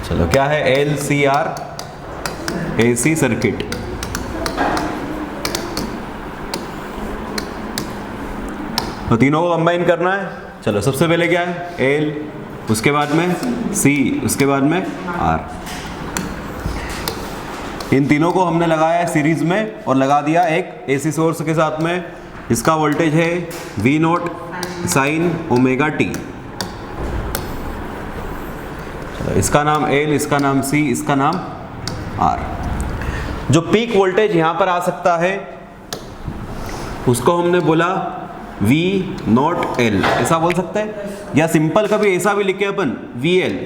चलो क्या है, LCR AC सर्किट। तो तीनों को कंबाइन करना है। चलो सबसे पहले क्या है, L, उसके बाद में C, उसके बाद में R। इन तीनों को हमने लगाया है सीरीज में और लगा दिया एक AC सोर्स के साथ में। इसका वोल्टेज है V0 sin ओमेगा t। इसका नाम L, इसका नाम C, इसका नाम R। जो पीक वोल्टेज यहां पर आ सकता है उसको हमने बोला V0L, ऐसा बोल सकते हैं, या सिंपल कभी ऐसा भी लिखे अपन VL।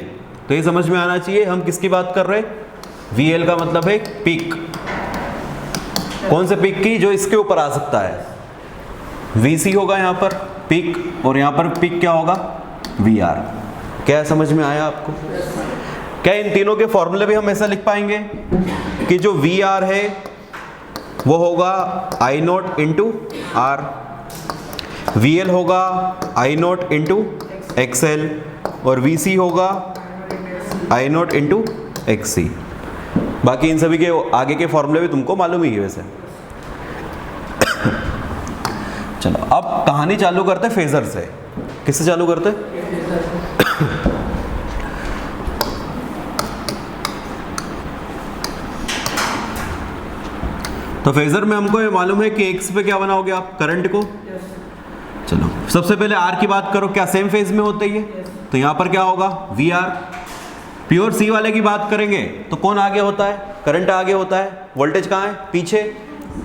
तो ये समझ में आना चाहिए हम किसकी बात कर रहे हैं। VL का मतलब है पीक। कौन से पीक की, जो इसके ऊपर आ सकता है। VC होगा यहाँ पर पीक, और यहाँ पर पीक क्या होगा, VR। क्या समझ में आया आपको? क्या इन तीनों के फॉर्मूले भी हम ऐसा लिख पाएंगे कि जो VR है वो होगा I0 इंटू R, VL होगा I0 इंटू XL, और VC होगा I0 इंटू XC। बाकी इन सभी के आगे के फॉर्मूले भी तुमको मालूम ही है वैसे। चलो अब कहानी चालू करते फेजर से। किससे चालू करते? तो फेजर में हमको ये मालूम है कि एक्स पे क्या बनाओगे आप, करंट को। चलो सबसे पहले आर की बात करो, क्या सेम फेज में होते ही है? तो यहां पर क्या होगा, वी आर। प्योर सी वाले की बात करेंगे तो कौन आगे होता है, करंट आगे होता है, वोल्टेज कहाँ है, पीछे।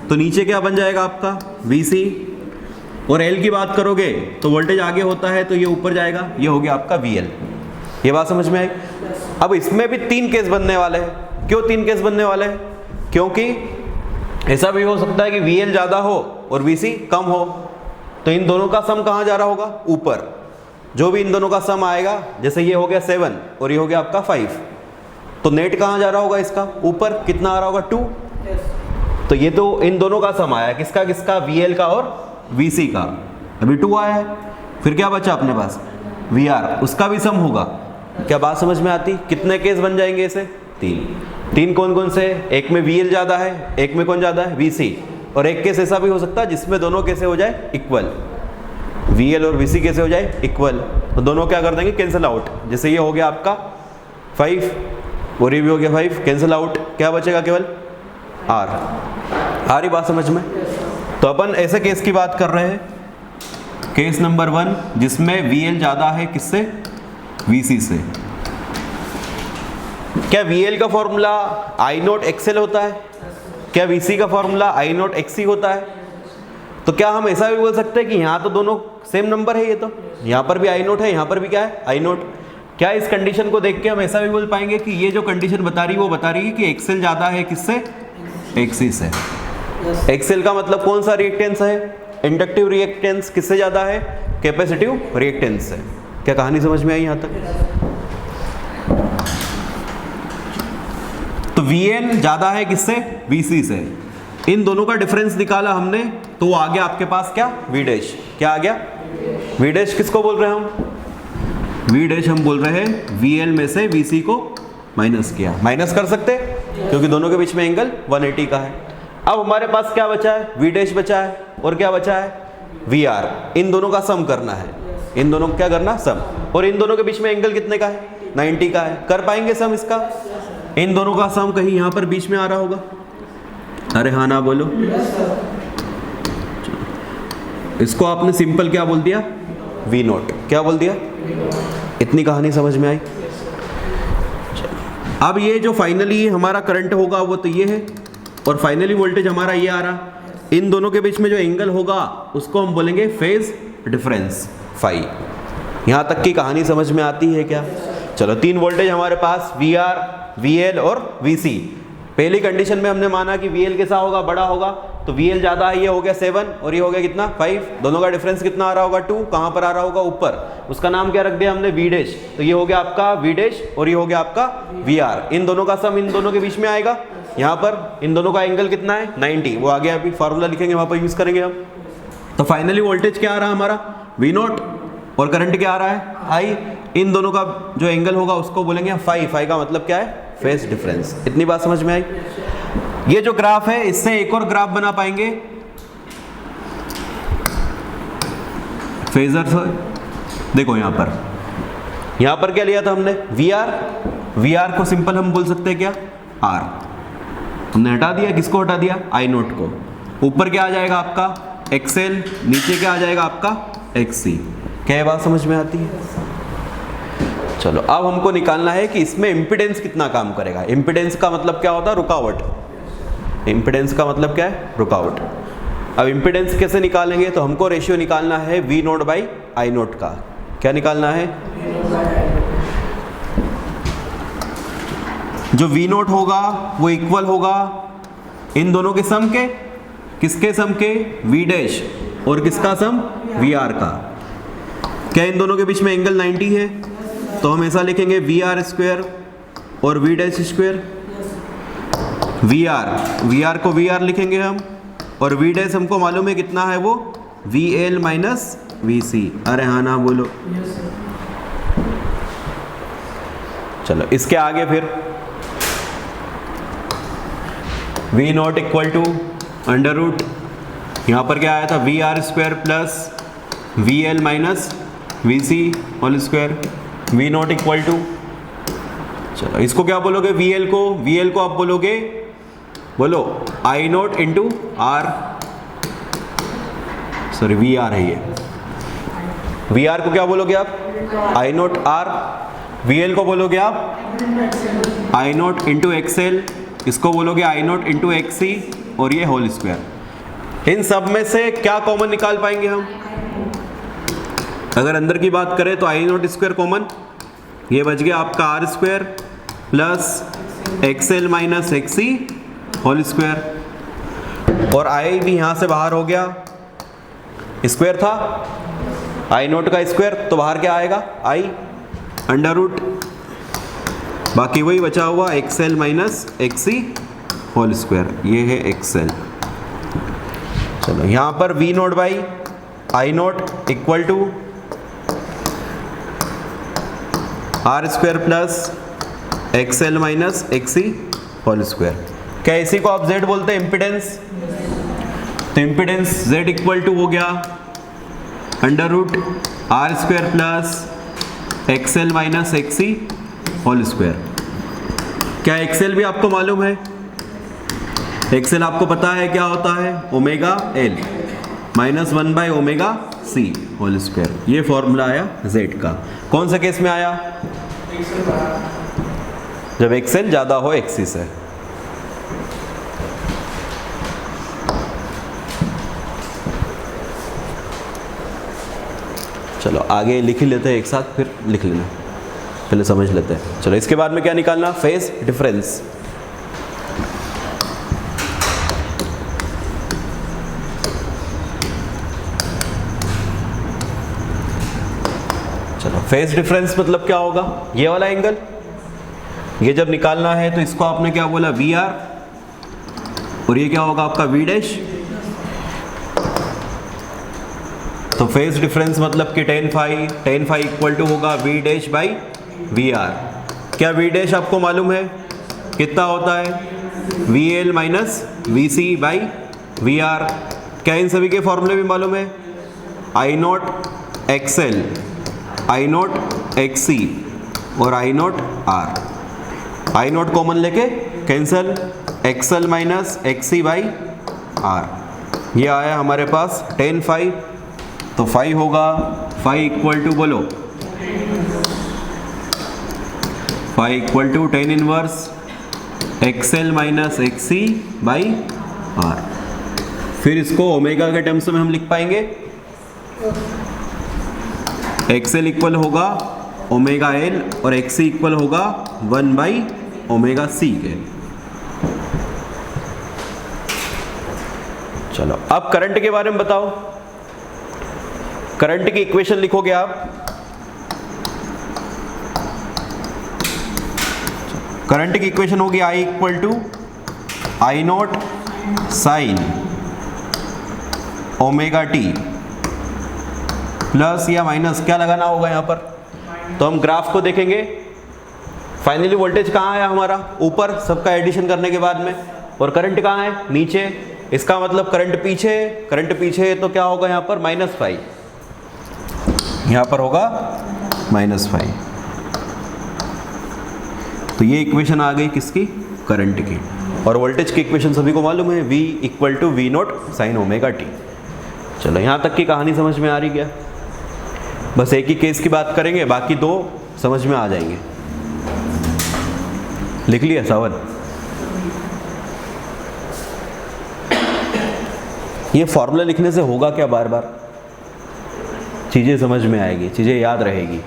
तो नीचे क्या बन जाएगा आपका, वी सी। और एल की बात करोगे तो वोल्टेज आगे होता है तो ये ऊपर जाएगा, ये हो गया आपका वी एल। ये बात समझ में आई? अब इसमें भी तीन केस बनने वाले हैं। क्यों तीन केस बनने वाले हैं? क्योंकि ऐसा भी हो सकता है कि वी एल ज़्यादा हो और वी सी कम हो, तो इन दोनों का सम कहाँ जा रहा होगा, ऊपर। जो भी इन दोनों का सम आएगा, जैसे ये हो गया 7 और ये हो गया आपका 5, तो नेट कहाँ जा रहा होगा इसका, ऊपर। कितना आ रहा होगा, 2। तो ये तो इन दोनों का सम आया, किसका किसका, वी एल का और वी सी का। अभी 2 आया है, फिर क्या बचा अपने पास, वी आर, उसका भी सम होगा। क्या बात समझ में आती? कितने केस बन जाएंगे इसे, तीन कौन कौन से? एक में वी एल ज़्यादा है, एक में कौन ज़्यादा है, वी सी। और एक केस ऐसा भी हो सकता है जिसमें दोनों कैसे हो जाए, इक्वल। वी एल और वी सी कैसे हो जाए, इक्वल। तो दोनों क्या कर देंगे, कैंसिल आउट। जैसे ये हो गया आपका 5 और ये भी हो गया 5, कैंसिल आउट। क्या बचेगा, केवल आर। आ रही बात समझ में? तो अपन ऐसे केस की बात कर रहे हैं, केस नंबर 1, जिसमें वी एल ज़्यादा है किससे, वी सी से। क्या वी एल का फॉर्मूला आई नोट एक्सएल होता है? क्या वी सी का फॉर्मूला आई नोट एक्सी होता है? तो क्या हम ऐसा भी बोल सकते हैं कि यहाँ तो दोनों सेम नंबर है, ये तो यहाँ पर भी आई नोट है, यहाँ पर भी क्या है, आई नोट। क्या इस कंडीशन को देख के हम ऐसा भी बोल पाएंगे कि ये जो कंडीशन बता रही है वो बता रही है कि एक्सएल ज़्यादा है किससे, एक्सी से। एक्सएल का मतलब कौन सा रिएक्टेंस है, इंडक्टिव रिएक्टेंस। किससे ज़्यादा है, कैपेसिटिव रिएक्टेंस से। क्या कहानी समझ में आई यहाँ तक? तो VN ज़्यादा है किससे, VC से। इन दोनों का डिफरेंस निकाला हमने तो वो आ गया आपके पास क्या, V डैश। क्या आ गया, V डैश। किसको बोल रहे हैं हम, V डैश हम बोल रहे हैं VL में से VC को माइनस किया। माइनस कर सकते क्योंकि दोनों के बीच में एंगल 180 का है। अब हमारे पास क्या बचा है, V डैश बचा है, और क्या बचा है, VR। इन दोनों का सम करना है, इन दोनों को क्या करना, सम। और इन दोनों के बीच में एंगल कितने का है, 90 का है। कर पाएंगे सम इसका? इन दोनों का सम कहीं यहाँ पर बीच में आ रहा होगा? अरे हाँ ना बोलो। इसको आपने सिंपल क्या बोल दिया, वी नोट। क्या बोल दिया? इतनी कहानी समझ में आई? अब ये जो फाइनली हमारा करंट होगा वो तो ये है, और फाइनली वोल्टेज हमारा ये आ रहा। इन दोनों के बीच में जो एंगल होगा उसको हम बोलेंगे फेज डिफरेंस, फाई। यहाँ तक की कहानी समझ में आती है क्या? चलो, 3 वोल्टेज हमारे पास, वी आर, वी एल और वी सी। पहली कंडीशन में हमने माना कि वी एल कैसा होगा, बड़ा होगा, तो वी एल ज़्यादा है, ये हो गया 7 और ये हो गया कितना, 5। दोनों का डिफरेंस कितना आ रहा होगा, 2। कहाँ पर आ रहा होगा, ऊपर। उसका नाम क्या रख दिया हमने, वी डैश। तो ये हो गया आपका वी डैश और ये हो गया आपका वी आर। इन दोनों का सम इन दोनों के बीच में आएगा। यहाँ पर इन दोनों का एंगल कितना है, 90। वो आ गया, अभी फार्मूला लिखेंगे वहाँ पर यूज़ करेंगे हम। तो फाइनली वोल्टेज क्या आ रहा हमारा, वी नोट। और करंट क्या आ रहा है आई। इन दोनों का जो एंगल होगा उसको बोलेंगे फाई। फाई का मतलब क्या है, फेज डिफरेंस। इतनी बात समझ में आई। ये जो ग्राफ है इससे एक और ग्राफ बना पाएंगे फेजर से। देखो यहां पर क्या लिया था हमने, वी आर। वी आर को सिंपल हम बोल सकते हैं क्या, आर। हमने हटा दिया, किसको हटा दिया, आई नोट को। ऊपर क्या आ जाएगा आपका एक्सएल, नीचे क्या आ जाएगा आपका एक्ससी। क्या ये बात समझ में आती है। चलो अब हमको निकालना है कि इसमें इम्पीडेंस कितना काम करेगा। इम्पीडेंस का मतलब क्या होता है, रुकावट। इम्पीडेंस का मतलब क्या है, रुकावट। अब इम्पीडेंस कैसे निकालेंगे, तो हमको रेशियो निकालना है V naught by I naught का। क्या निकालना है, जो वी नोट होगा वो इक्वल होगा इन दोनों के सम के। किसके सम के, वी डैश और किसका सम, वी आर का। क्या इन दोनों के बीच में एंगल 90 है, तो हम ऐसा लिखेंगे वी आर स्क्वायर और V dash square. V R को वी आर लिखेंगे हम, और वी डैश हमको मालूम है कितना है, वो V L minus V C. अरे हाँ ना बोलो। चलो इसके आगे फिर V naught equal to under root, यहाँ पर क्या आया था, V R square plus V L minus V C whole square. V naught equal to, चलो इसको क्या बोलोगे, वी एल को आप बोलोगे, बोलो I naught into R, sorry V R है ये। वी आर को क्या बोलोगे आप, I naught R. V L को बोलोगे आप आई नोट इंटू एक्सएल, इसको बोलोगे आई नोट इंटू एक्सी, और ये होल स्क्वायर। इन सब में से क्या कॉमन निकाल पाएंगे हम, अगर अंदर की बात करें तो आई नोट स्क्वायर कॉमन, ये बच गया आपका R square plus XL minus XC whole square. और आई भी यहाँ से बाहर हो गया, स्क्वायर था आई नोट का स्क्वायर, तो बाहर क्या आएगा, आई अंडर रूट, बाकी वही बचा हुआ XL minus XC whole square, ये है एक्सएल। चलो यहाँ पर V naught by I naught equal to R square plus XL minus XC whole square. क्या इसी को आप जेड बोलते हैं, इम्पिडेंस। तो इम्पिडेंस जेड इक्वल टू हो गया under root R square plus XL minus XC whole square. क्या एक्सएल भी आपको मालूम है, एक्सएल आपको पता है क्या होता है, omega L minus 1 by omega C whole square. ये फॉर्मूला आया जेड का। कौन से केस में आया, जब एक्सएल ज्यादा हो एक्सी से। चलो आगे लिख ही लेते हैं एक साथ, फिर लिख लेना, पहले समझ लेते हैं। चलो इसके बाद में क्या निकालना, फेज डिफरेंस। चलो फेज डिफरेंस मतलब क्या होगा, ये वाला एंगल, ये जब निकालना है तो इसको आपने क्या बोला, वी आर, और ये क्या होगा आपका वी डैश। तो फेज डिफरेंस मतलब कि tan फाई इक्वल टू होगा V dash by V R. क्या वी डैश आपको मालूम है कितना होता है, V L minus V C by V R. क्या इन सभी के फॉर्मूले भी मालूम है, I naught XL, I naught XC और I naught R. I naught common लेके cancel, XL minus XC by R. ये आया हमारे पास tan फाई, तो फाई होगा, फाई इक्वल टू बोलो, phi equal to tan inverse XL minus XC by R. फिर इसको ओमेगा के टर्म्स में हम लिख पाएंगे, एक्सएल इक्वल होगा ओमेगा एल और एक्सी इक्वल होगा 1 बाई ओमेगा सी के। चलो अब करंट के बारे में बताओ। करंट की इक्वेशन लिखोगे आप, करंट की इक्वेशन होगी I equal to I naught sine omega T plus या माइनस क्या लगाना होगा यहाँ पर? तो हम ग्राफ को देखेंगे, फाइनली वोल्टेज कहाँ है हमारा? ऊपर, सबका एडिशन करने के बाद में, और करंट कहाँ है? नीचे। इसका मतलब करंट पीछे, करंट पीछे तो क्या होगा यहाँ पर? -5, यहाँ पर होगा -5। तो ये इक्वेशन आ गई किसकी? करंट की। और वोल्टेज की इक्वेशन सभी को मालूम है, V = V0 sin ωt। चलो यहाँ तक की कहानी समझ में आ रही क्या? बस एक ही केस की बात करेंगे, बाकी दो समझ में आ जाएंगे। लिख लिया सावन? ये फॉर्मूला लिखने से होगा क्या? बार बार चीज़ें समझ में आएगी, चीज़ें याद रहेगी।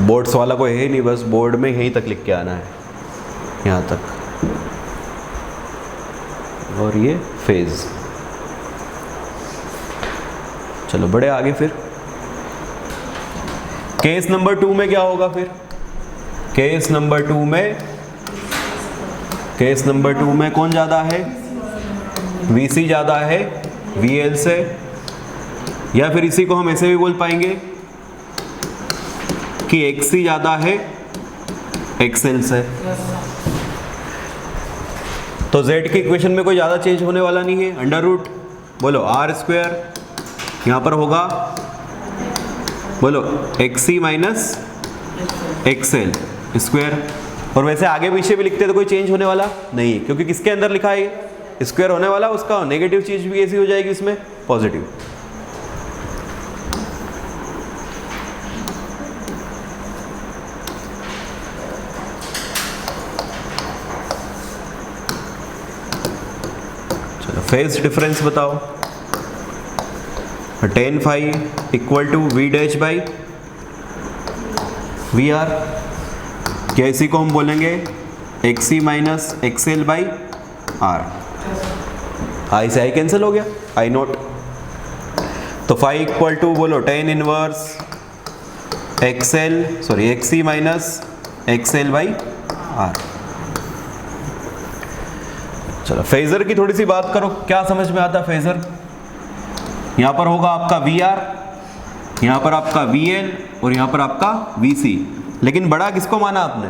बोर्ड्स वाला कोई है ही नहीं, बस बोर्ड में यहीं तक लिख के आना है, यहाँ तक। और ये फेज। चलो बड़े आगे फिर केस नंबर 2 में क्या होगा फिर? केस नंबर 2 में कौन ज़्यादा है? VC ज़्यादा है VL से, या फिर इसी को हम ऐसे भी बोल पाएंगे कि XC ज़्यादा है XL से। तो Z की इक्वेशन में कोई ज़्यादा चेंज होने वाला नहीं है। √ बोलो R², यहाँ पर होगा बोलो XC - XL स्क्वायर। और वैसे आगे पीछे भी लिखते तो कोई चेंज होने वाला नहीं है, क्योंकि किसके अंदर लिखा है? स्क्वायर होने वाला, उसका नेगेटिव चीज़ भी कैसी हो जाएगी इसमें? पॉजिटिव। फेज डिफरेंस बताओ। tan phi = V' VR। क्या इसी को हम बोलेंगे XC - XL/R? I से I कैंसिल हो गया, I0। तो phi = बोलो tan इनवर्स XC - XL/R। चलो फेजर की थोड़ी सी बात करो, क्या समझ में आता है फेजर? यहाँ पर होगा आपका VR, यहाँ पर आपका VL, और यहाँ पर आपका VC। लेकिन बड़ा किसको माना आपने?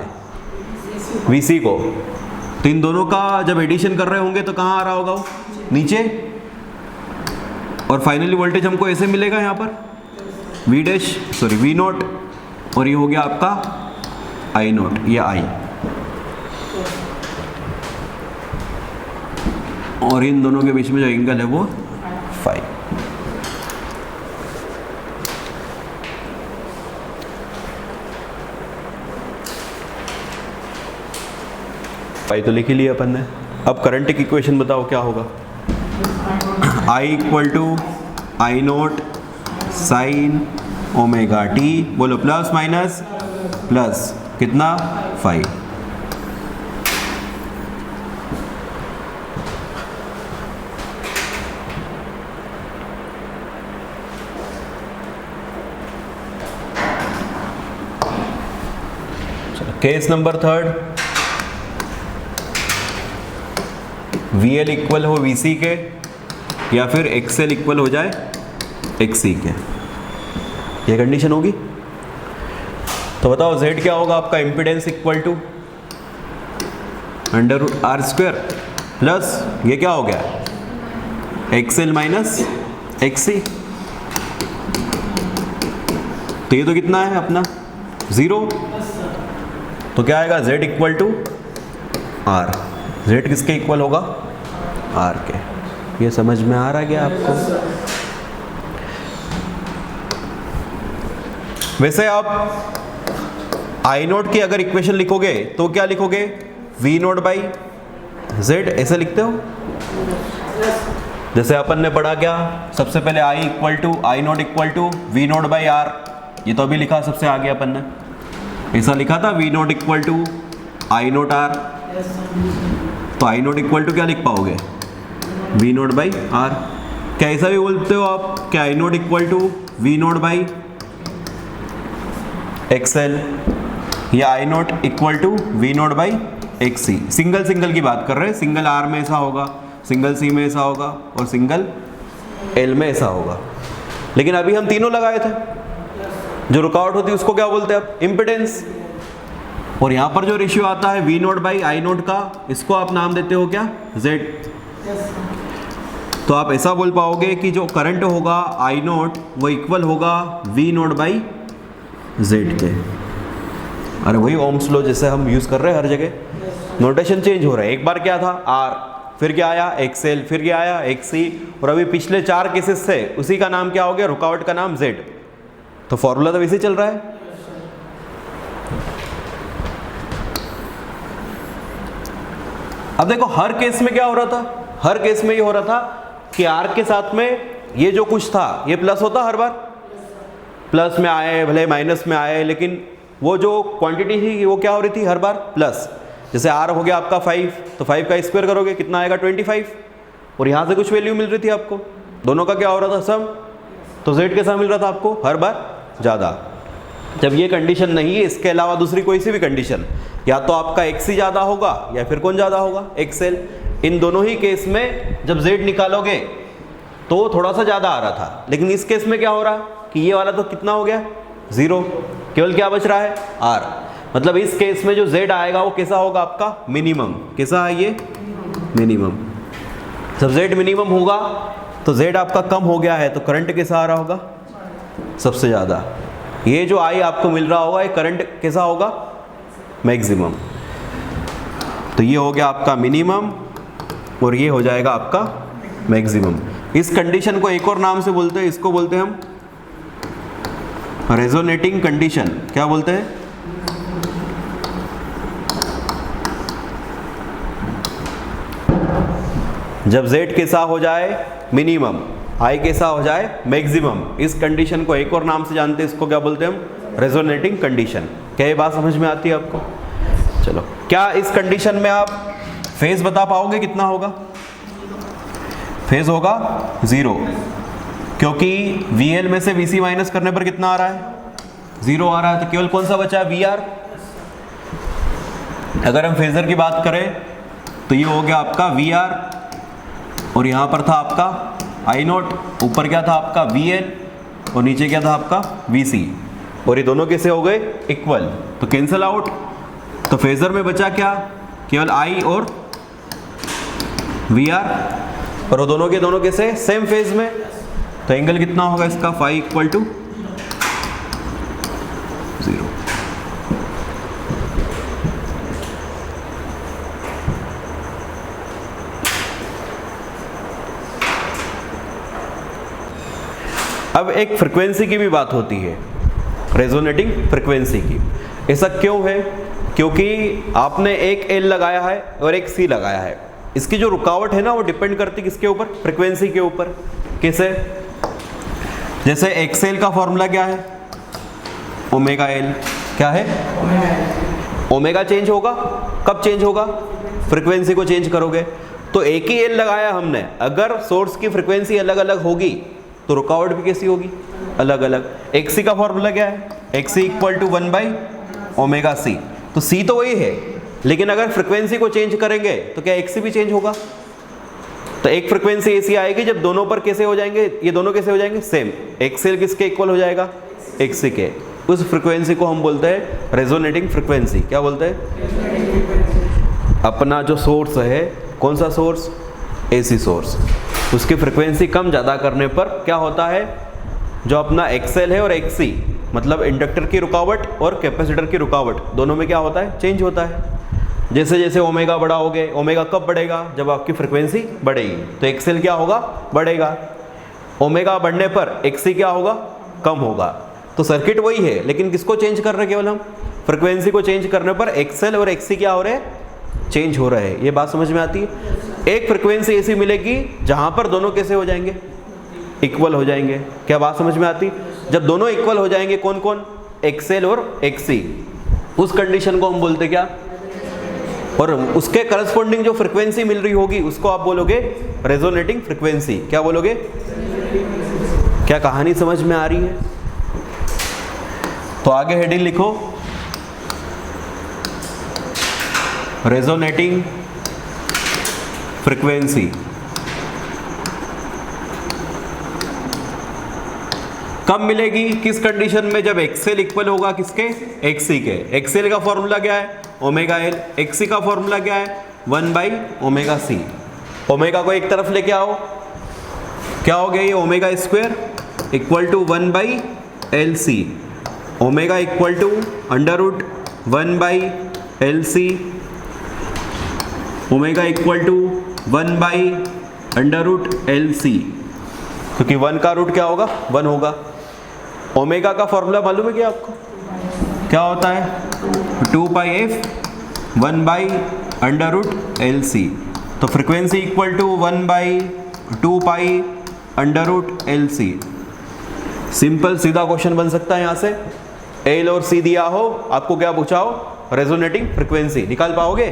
VC को। तो इन दोनों का जब एडिशन कर रहे होंगे तो कहाँ आ रहा होगा वो? नीचे। और फाइनली वोल्टेज हमको ऐसे मिलेगा यहाँ पर V0, और ये हो गया आपका I0, ये I। और इन दोनों के बीच में जो एंगल है वो फाई। फाई तो लिख ही लिया अपन ने। अब करंट की इक्वेशन बताओ क्या होगा? I = I0 sin ωt। बोलो प्लस माइनस प्लस कितना? Phi. Case number 3, VL equal हो VC के, या फिर XL इक्वल हो जाए XC के, ये कंडीशन होगी। तो बताओ Z क्या होगा आपका? Impedance equal to √R² plus ये क्या हो गया? XL - XC। तो ये तो कितना है अपना? 0। तो क्या आएगा? Z = R। Z किसके इक्वल होगा? R के। ये समझ में आ रहा क्या आपको? वैसे आप I0 की अगर इक्वेशन लिखोगे तो क्या लिखोगे? V0/Z ऐसे लिखते हो। जैसे अपन ने पढ़ा क्या सबसे पहले? I0 = V0/R। ये तो अभी लिखा सबसे आगे अपन ने, ऐसा लिखा था V0 = I0R। तो आई नोट इक्वल टू क्या लिख पाओगे, वी नोट बाई आर। क्या ऐसा भी बोलते हो आप, क्या I naught equal to V naught by XL, या I naught equal to V naught by X C. Single single की बात कर रहे हैं, सिंगल आर में ऐसा होगा, सिंगल सी में ऐसा होगा और सिंगल एल में ऐसा होगा। लेकिन अभी हम तीनों लगाए थे, जो रुकावट होती है उसको क्या बोलते हैं आप, इम्पिडेंस। और यहाँ पर जो रेशियो आता है V naught by I naught का, इसको आप नाम देते हो क्या, जेड। तो आप ऐसा बोल पाओगे कि जो करंट होगा आई नोट वो इक्वल होगा वी नोट बाई जेड के। अरे वही ओम्स लॉ जैसे हम यूज कर रहे हैं हर जगह, नोटेशन चेंज हो रहा है। एक बार क्या था आर, फिर क्या आया एक्सएल, फिर क्या आया एक्ससी, और अभी पिछले 4 केसेस से उसी का नाम क्या हो गया, रुकावट का नाम जेड। तो फॉर्मूला तो वैसे चल रहा है। अब देखो हर केस में क्या हो रहा था, हर केस में ये हो रहा था कि आर के साथ में ये जो कुछ था ये प्लस होता, हर बार प्लस में आए भले माइनस में आए, लेकिन वो जो क्वांटिटी थी वो क्या हो रही थी, हर बार प्लस। जैसे आर हो गया आपका 5, तो 5 का स्क्वायर करोगे कितना आएगा 25, और यहाँ से कुछ वैल्यू मिल रही थी आपको, दोनों का क्या हो रहा था सम, तो जेड के साथ मिल रहा था आपको हर बार ज़्यादा। जब ये कंडीशन नहीं है, इसके अलावा दूसरी कोई सी भी कंडीशन, या तो आपका एक्स ही ज़्यादा होगा या फिर कौन ज़्यादा होगा, एक्सएल। इन दोनों ही केस में जब जेड निकालोगे तो थोड़ा सा ज़्यादा आ रहा था, लेकिन इस केस में क्या हो रहा है कि ये वाला तो कितना हो गया 0, केवल क्या बच रहा है आर। मतलब इस केस में जो z आएगा वो कैसा होगा आपका, मिनिमम। कैसा है ये, मिनिमम। जब z मिनिमम होगा तो z आपका कम हो गया है, तो करंट कैसा आ रहा होगा, सबसे ज़्यादा। ये जो I आपको मिल रहा होगा ये करंट कैसा होगा, मैक्सिमम। तो ये हो गया आपका मिनिमम और ये हो जाएगा आपका मैक्सिमम। इस कंडीशन को एक और नाम से बोलते हैं, इसको बोलते हैं हम रेजोनेटिंग कंडीशन। क्या बोलते हैं, जब z कैसा हो जाए मिनिमम, I कैसा हो जाए मैक्सिमम, इस कंडीशन को एक और नाम से जानते हैं, इसको क्या बोलते हैं हम, रेजोनेटिंग कंडीशन। क्या ये बात समझ में आती है आपको? चलो, क्या इस कंडीशन में आप फेज बता पाओगे कितना होगा? फेज होगा 0, क्योंकि VL में से VC माइनस करने पर कितना आ रहा है, 0 आ रहा है। तो केवल कौन सा बचा है, VR। अगर हम फेजर की बात करें तो ये हो गया आपका VR, और यहाँ पर था आपका I नोट, ऊपर क्या था आपका VL, और नीचे क्या था आपका VC, और ये दोनों कैसे हो गए, इक्वल, तो कैंसल आउट। तो फेजर में बचा क्या, केवल I और VR, और वो दोनों के दोनों कैसे, सेम फेज में। तो एंगल कितना होगा इसका, फाई इक्वल टू 0। अब एक फ्रीक्वेंसी की भी बात होती है, रेजोनेटिंग फ्रीक्वेंसी की। ऐसा क्यों है, क्योंकि आपने एक L लगाया है और एक C लगाया है, इसकी जो रुकावट है ना वो डिपेंड करती है किसके ऊपर, फ्रीक्वेंसी के ऊपर। कैसे, जैसे एक्सएल का फॉर्मूला क्या है, ओमेगा एल। क्या है, ओमेगा चेंज होगा, कब चेंज होगा, फ्रीक्वेंसी को चेंज करोगे। तो एक ही एल लगाया हमने, अगर सोर्स की फ्रीक्वेंसी अलग अलग होगी तो रुकावट भी कैसी होगी, अलग अलग। एक्सी का फॉर्मूला क्या है, एक्सी इक्वल टू 1/ओमेगा सी। तो सी तो वही है, लेकिन अगर फ्रीक्वेंसी को चेंज करेंगे तो क्या एक्सी भी चेंज होगा। तो एक फ्रीक्वेंसी ऐसी आएगी जब दोनों पर कैसे हो जाएंगे, ये दोनों कैसे हो जाएंगे, सेम। एक्सएल किसके इक्वल हो जाएगा, एक्सी के। उस फ्रीक्वेंसी को हम बोलते हैं रेजोनेटिंग फ्रीक्वेंसी। क्या बोलते हैं, अपना जो सोर्स है, कौन सा सोर्स, एसी सोर्स, उसकी फ्रीक्वेंसी कम ज़्यादा करने पर क्या होता है, जो अपना एक्सएल है और एक्सी, मतलब इंडक्टर की रुकावट और कैपेसिटर की रुकावट, दोनों में क्या होता है, चेंज होता है। जैसे जैसे ओमेगा बढ़ाओगे, ओमेगा कब बढ़ेगा, जब आपकी फ्रीक्वेंसी बढ़ेगी, तो एक्सएल क्या होगा, बढ़ेगा। ओमेगा बढ़ने पर एक्सी क्या होगा, कम होगा। तो सर्किट वही है, लेकिन किसको चेंज कर रहे हैं, केवल हम फ्रीक्वेंसी को चेंज करने पर एक्सएल और एक्सी क्या हो रहे हैं, चेंज हो रहे हैं। ये बात समझ में आती है। एक फ्रीक्वेंसी ऐसी मिलेगी जहां पर दोनों कैसे हो जाएंगे, इक्वल हो जाएंगे। क्या बात समझ में आती, जब दोनों इक्वल हो जाएंगे, कौन कौन, एक्सएल और एक्सी, उस कंडीशन को हम बोलते क्या, और उसके करस्पॉन्डिंग जो फ्रीक्वेंसी मिल रही होगी उसको आप बोलोगे रेजोनेटिंग फ्रीक्वेंसी। क्या बोलोगे? क्या कहानी समझ में आ रही है? तो आगे हेडिंग लिखो, रेजोनेटिंग फ्रीक्वेंसी। कब मिलेगी, किस कंडीशन में? जब एक्सएल इक्वल होगा किसके? एक्सी के। एक्सएल का फॉर्मूला क्या है? Omega L. एक्सी का फॉर्मूला क्या है? 1/ओमेगा सी। ओमेगा को एक तरफ लेके आओ, क्या हो गया ये? Omega square equal to 1/LC। Omega equal to under root 1/LC। Omega equal to 1/√LC, क्योंकि 1 का रूट क्या होगा? 1 होगा। ओमेगा का फॉर्मूला मालूम है क्या आपको? क्या होता है? 2πf 1/√LC। तो frequency equal to 1/2π√LC। Simple सीधा क्वेश्चन बन सकता है यहाँ से। एल और सी दिया हो, आपको क्या पूछा हो? Resonating frequency. निकाल पाओगे?